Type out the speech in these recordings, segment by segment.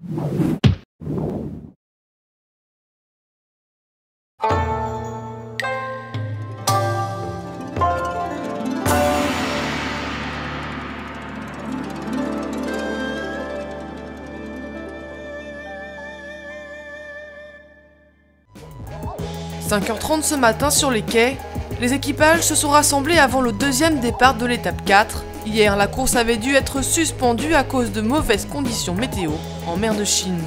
« 5h30 ce matin sur les quais, les équipages se sont rassemblés avant le deuxième départ de l'étape 4. Hier, la course avait dû être suspendue à cause de mauvaises conditions météo en mer de Chine.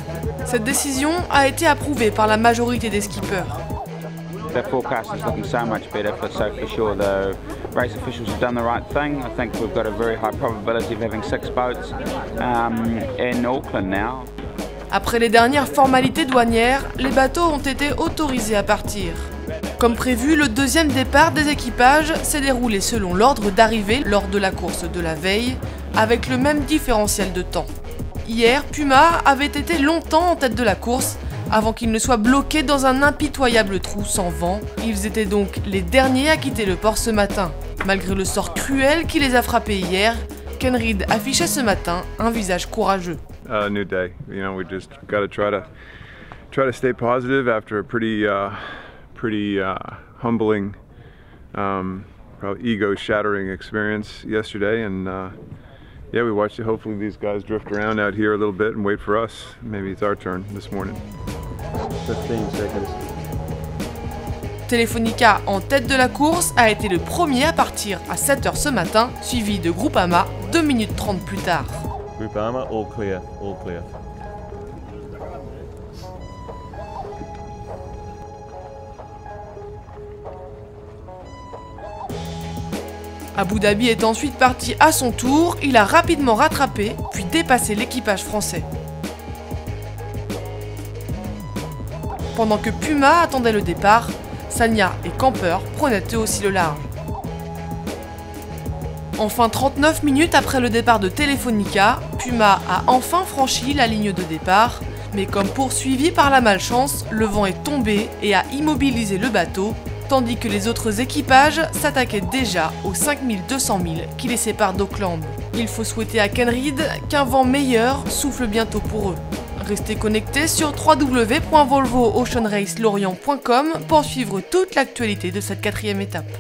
Cette décision a été approuvée par la majorité des skippers. The forecast is looking so much better, so for sure the race officials have done the right thing. I think we've got a very high probability of having 6 boats in Auckland now. Après les dernières formalités douanières, les bateaux ont été autorisés à partir. Comme prévu, le deuxième départ des équipages s'est déroulé selon l'ordre d'arrivée lors de la course de la veille, avec le même différentiel de temps. Hier, Puma avait été longtemps en tête de la course, avant qu'il ne soit bloqué dans un impitoyable trou sans vent. Ils étaient donc les derniers à quitter le port ce matin. Malgré le sort cruel qui les a frappés hier, Ken Reed affichait ce matin un visage courageux. New day. You know, we just got to try to stay positive after a pretty humbling, probably ego-shattering experience yesterday, and yeah, we watched it. Hopefully, these guys drift around out here a little bit and wait for us. Maybe it's our turn this morning. 15 seconds. Telefonica, en tête de la course, a été le premier à partir à 7h ce matin, suivi de Groupama 2 minutes 30 plus tard. Groupama, all clear, all clear. Abu Dhabi est ensuite parti à son tour, il a rapidement rattrapé, puis dépassé l'équipage français. Pendant que Puma attendait le départ, Sanya et Camper prenaient eux aussi le large. Enfin, 39 minutes après le départ de Telefonica, Puma a enfin franchi la ligne de départ, mais comme poursuivi par la malchance, le vent est tombé et a immobilisé le bateau, tandis que les autres équipages s'attaquaient déjà aux 5200 milles qui les séparent d'Auckland. Il faut souhaiter à Ken Reed qu'un vent meilleur souffle bientôt pour eux. Restez connectés sur www.volvooceanracelorient.com pour suivre toute l'actualité de cette 4e étape.